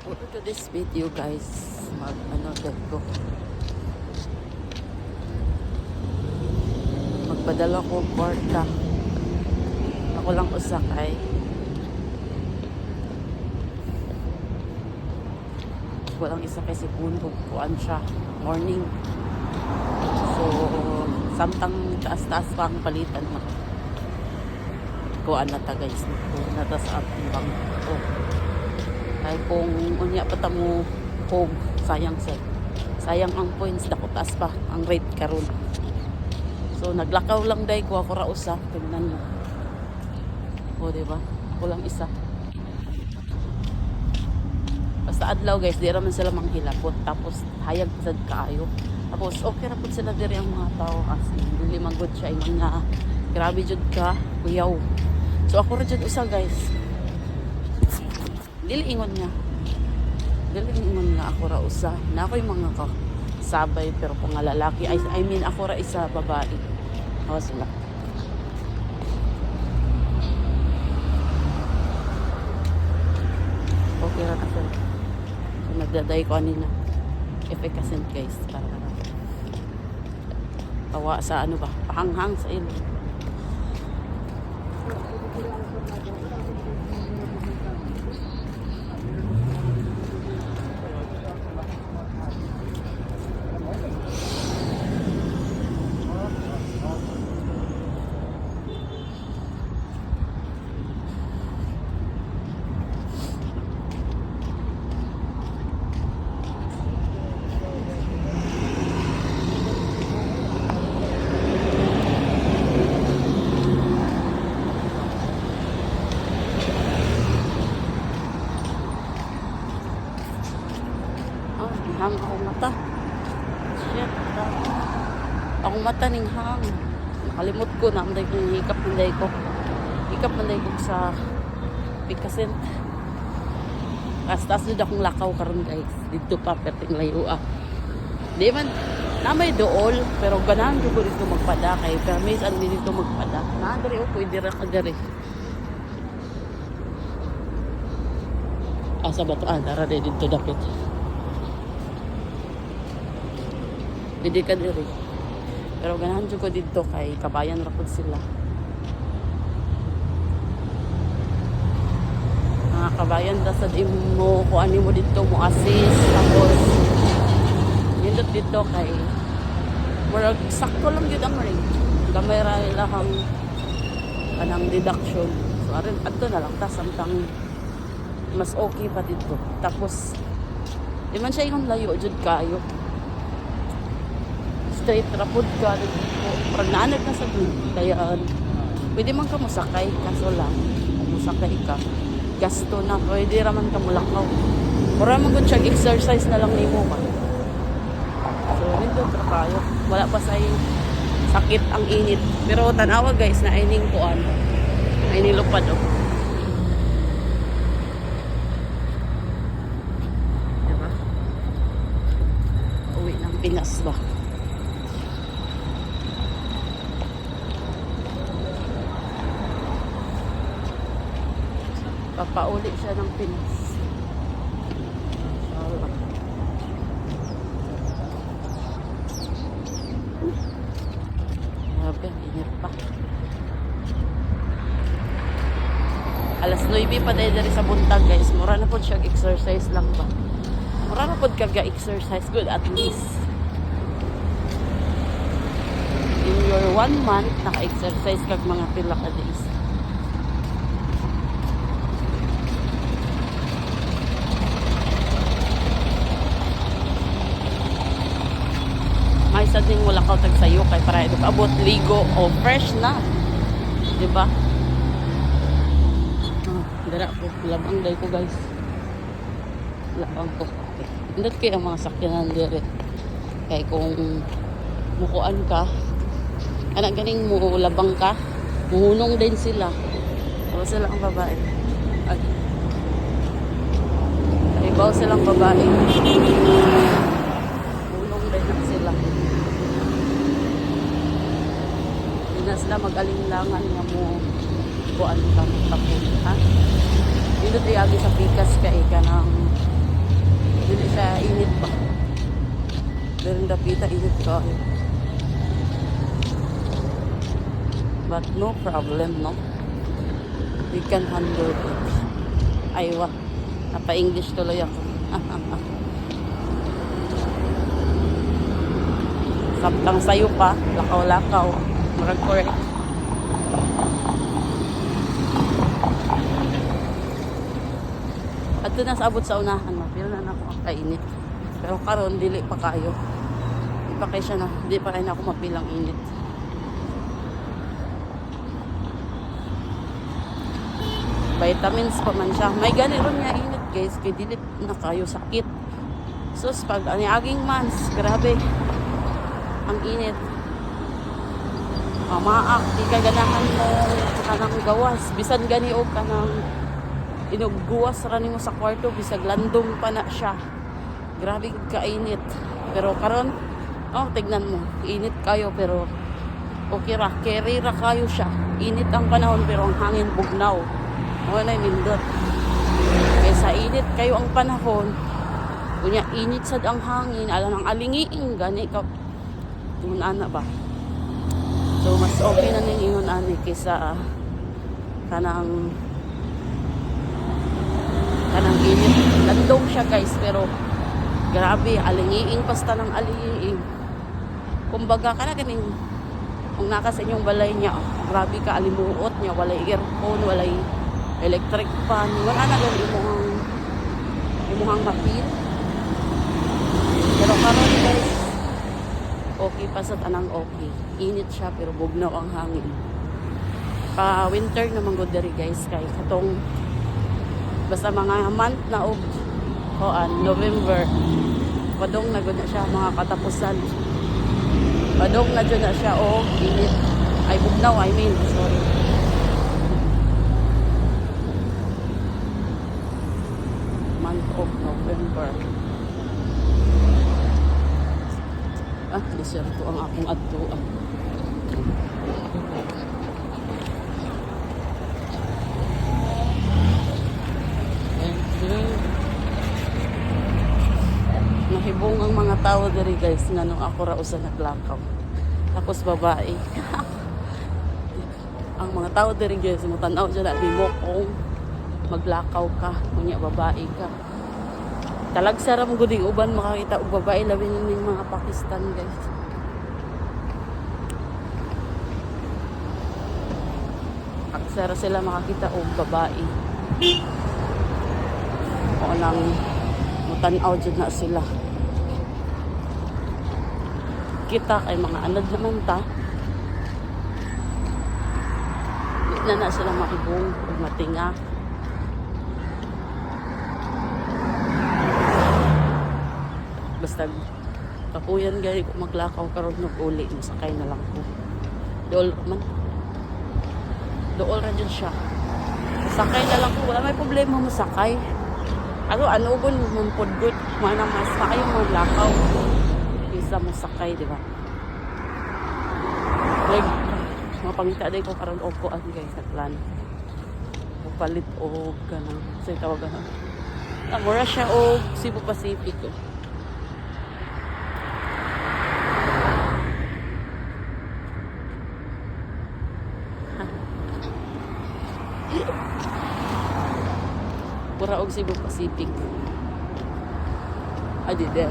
For to this video guys, ko. Magpadala ko kwarta. Ako lang usakay. Walang isakay si Puno. Kuan siya. Morning. So, samtang taas-taas pa ang palitan na. Kuan na ta guys. Kuan na ta sa ating bangko. Ay kung unya pa mo home, sayang sayang ang points, dako taas pa ang rate karon. So naglakaw lang day ko ako ra usa, tingnan mo. O diba? Ako lang isa. Basta adlaw guys, di raman sila manghilapot, tapos hayag sad kaayo. Tapos okay ra pud sila diri ang mga tao kasi dili man gud siya ingon nga grabe jud ka, kuyaw. So ako ra jud usa guys. Dili ingon nga ako ra usa na ako'y mga sabay pero kung nga lalaki I mean ako ra isa babae sila okay ra na sila. So nagdaday ko anina efficacy guys para tawa sa ano ba pahanghang sa ilo. Hang akong mata. Shit. Akong mata ning hang. Nakalimot ko na amday ko hikap manday ko. Hikap manday ko sa Picasen. Kastas jud akong lakaw karon guys. Dito pa perting layo ah. Di man na may dool pero ganahan ko dito magpada kay permis ang dito magpada. Na diri o pwede ra kadiri. Asa ba to? Dara dito dapit. Hindi ka diri. Pero ganahan dyan ko dito kay kabayan rapod sila. Mga kabayan dasad mo kung ano mo dito mo assist. Tapos nindot dito kay murag sakto lang yun ang ring. Gamay ra ilang anang deduction. So arin adto na lang tas samtang mas okay pa dito. Tapos di man siya yung layo jud kayo. Straight rapod ka dito. Parang naanag na sa dun. Kaya pwede man ka musakay. Kaso lang, kung musakay ka, gasto na. Pwede raman ka mulakaw. Para man kung exercise na lang nimo man. So, nito kayo. Wala pa sa sakit ang init. Pero tanawa guys na ining kuan. Ining lupad oh. Diba? Uwi ng Pinas ba? Papauli siya ng Pinas. Grabe, init pa. Alas 9 pa dahil dari sa buntag guys. Mura na po siya exercise lang ba? Mura na po kaga-exercise. Good at least. In your 1 month, naka-exercise kag mga pila ka days. May sa din wala ka tag sayo kay para ito abot ligo o fresh na. Di ba? Dara po labang day ko guys. Labang ko. Hindi kay ang mga sakyanan dire. Kay kung mukuan ka, anak ganing mo labang ka, muhunong din sila. O sila ang babae. Ay. Ibaw silang babae. Hulong din sila. na sila mag-alinlangan nga mo kuan ka tapos ha dito tiyagi sa pikas kay kanang kainit ko. But no problem, no? We can handle it. Aywa. Napa-English tuloy ako. Samtang sayo pa, lakaw-lakaw. Marag correct. At doon na sa abot sa unahan, mapil na ako ang kainit. Pero karon dili pa kayo. Di pa kayo siya na, di pa rin ako mapilang init. Vitamins pa man siya. May ganito niya init guys, kay dili na kayo sakit. Sus, pag aging months, grabe. Ang init. Maak, di ka ganahan mo kanang gawas. Bisan gani o kanang inugguwas sa kanimo sa kwarto, bisag landong pa na siya. Grabe kainit. Pero karon, oh, tignan mo. Init kayo pero okay ra. Carry ra kayo siya. Init ang panahon pero ang hangin bugnaw. O na nindot. Kaysa init kayo ang panahon, kunya init sad ang hangin, ala nang alingiing gani ka. Tunana ba? So mas okay na ning ingon ani kaysa kanang init. Landong siya guys pero grabe alingiing basta ng alingiing. Kumbaga kana kaning kung naka sa inyong balay niya, grabe ka alimuot niya, walay earphone, walay electric fan, wala na lang imuhang mapil. Pero karon guys, okay pa sa tanang okay. Init siya pero bugnaw ang hangin. Pa winter naman good diri guys kay katong basta mga month na og November. Padong na gud na siya mga katapusan. Padong na jud na siya og init. Ay bugnaw, I mean, sorry. Month of November. Lisir ko ang akong adtuan. Nahibong ang mga tao diri guys nga nung ako ra usa naglakaw. Tapos babae. Ang mga tao diri guys mo tan-aw dyan di mo kung maglakaw ka, kunya babae ka. Talagsara mo guding uban makakita og babae labi ning mga Pakistan guys. Aksara sila makakita og babae. O nang mutan-aw dyan na sila. Kita kay mga anad naman ta. Di na sila makibong o matinga. Basta kapuyan gani ko maglakaw karon nag-uli, masakay na lang ko. Dool man. Dool ra dyan siya. Sakay na lang ko, wala may problema masakay. Ano gun mumpudgod, mana mas maayo mo lakaw. Isa masakay, di ba? Like, mapangita day ko karon og ko guys sa plan. Palit og kanang say tawagan. Mura siya og Cebu Pacific. Pura og Cebu Pacific. Adi day.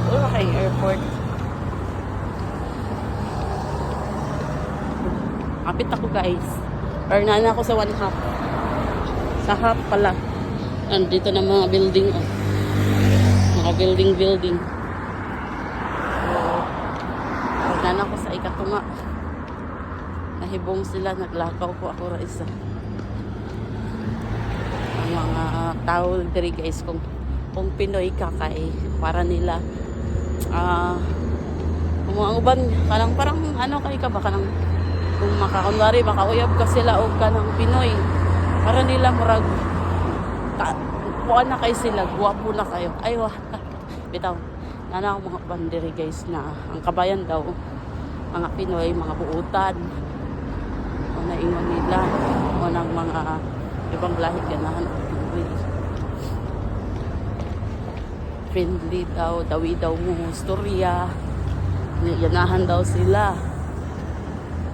Pura kay airport. Kapit ako guys. Or nana ako sa 1/2. Sa half pala. Andito na mga building. Oh. Mga building. So, nana ako sa ikatunga. Nahibong sila. Naglakaw ko ako ra isa. Ang mga tao diri guys kung Pinoy ka kay para nila kung mga uban kanang parang ano kay ka ba kanang kung makakunwari makauyab ka sila o kanang Pinoy para nila murag puan na kayo sila, guwapo na kayo. Ay wah, bitaw nana ako mga banderi guys na ang kabayan daw mga Pinoy, mga buutan o naingon nila o ng mga ibang lahi ganahan. friendly daw, dawi daw mo storya. Ganahan daw sila.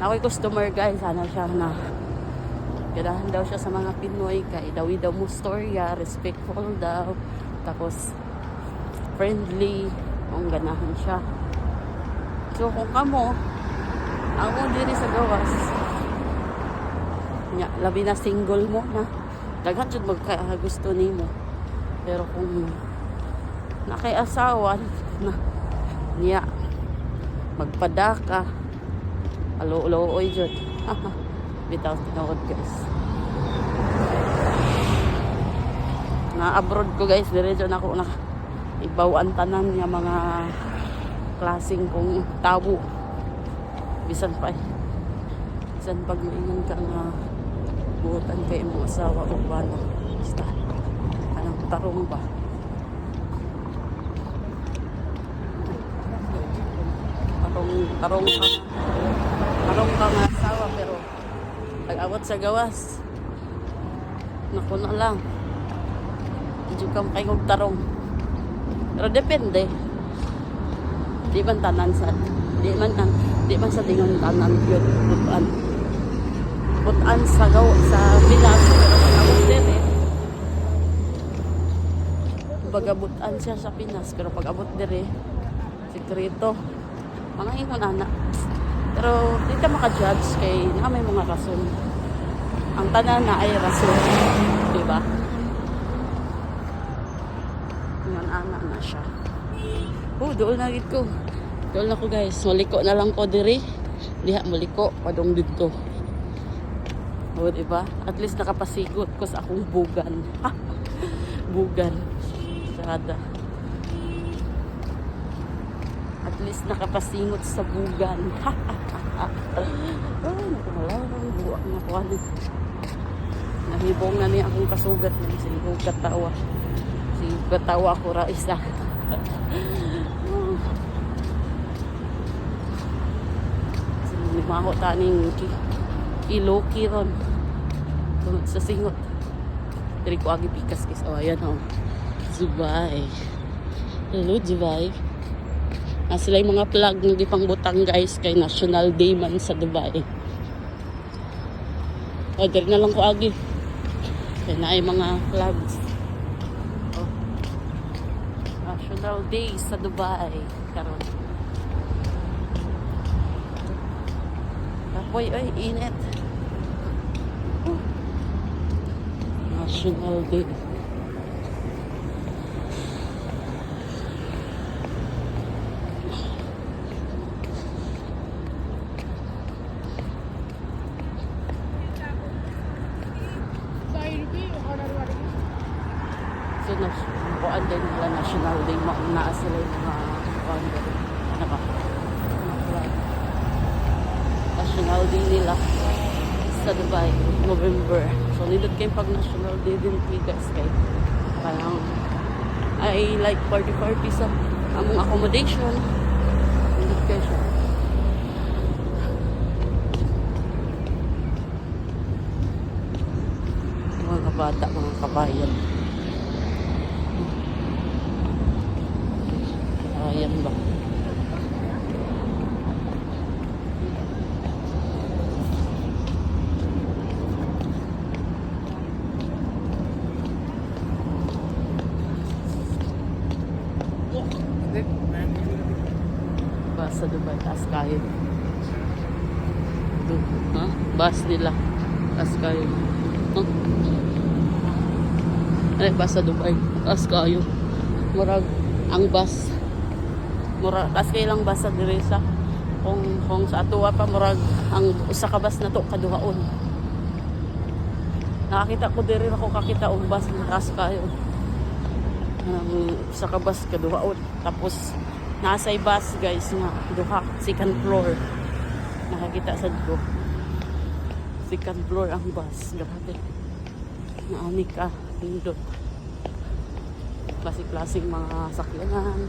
Ako'y customer guys, sana siya na ganahan daw siya sa mga Pinoy kay dawi daw mo storya, respectful daw, tapos friendly, kung ganahan siya. So kung kamo, ako diri sa gawas, nya, labi na single mo na, daghan jud magkagusto nimo. Pero kung nakay-asawa na niya, magpadaka, alo-alo-oy jud. Bitaw tinawad guys. Na abroad ko guys, diretso na ako na ibawan tanan nga mga klaseng kong tabo. Bisan pag maingon ka nga buotan kay imong asawa o bana. Basta anong tarong ba? Tarong ka nga asawa pero pag-abot sa gawas, naku na lang, hindi kang kaingog tarong. Pero depende, di man tanan sa dingon tanan yun, butan sa Pinas, pero pag-abot din butan siya sa Pinas, pero pag-abot din sikreto, mga ingon anak. Pero di ka maka-judge kay na may mga rason. Ang tanan na ay rason, di ba? Ngayon anak na siya. Doon na gid ko. Doon na ko guys. Maliko na lang ko diri. Diha maliko padong dito. Di ba? At least nakapasigot ko sa akong bugan. Bugan. Sada. At least nakapasingot sa bugan. Nakumalarang buwak na kuwalit. Nahibong na niya akong kasugat na sigong katawa. Sigong katawa ko ra isa. Limaho taning iloki ron. Tunod sa singot. Diri ko agi pikas kis. Oh, ayan o. Dubai. Hello, Dubai. Sila yung mga flag na di pang butang guys kay National Day man sa Dubai. O, dali na lang ko agi. Kaya na ay mga flags. Oh. National Day sa Dubai. Karon. Apoy, oy, init. National Day. So, buwan din nila National Day. Mauna sila yung mga buwan din. Ano ba? National Day nila sa Dubai, November. So, nindot kayo pag National Day din guys kay parang I like party sa among accommodation. Nindot kayo siya. Mga bata, mga kabayan. Ayan ba? Bus sa Dubai, taas kayo. Ha? Bus nila. Taas kayo. Huh? Ay, bus sa Dubai. Taas kayo. Murag, ang bus. Murag, taas kayo lang bus sa diresa. Kung sa atuwa pa, murag, ang usa ka bus na to, kaduhaon. Nakakita ko diri ako kakita og bus na taas kayo. Sa kabas kaduhaon. Tapos nasay bus guys nga duha, second floor. Nakakita sad ko. Second floor ang bus. Grabe. Naani ka pindot. Klasik-klasik mga sakyanan.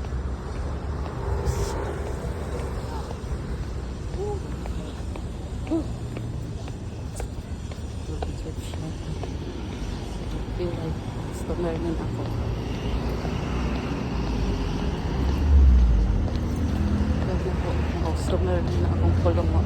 Feel like customer din ako. customer na akong kulong mo.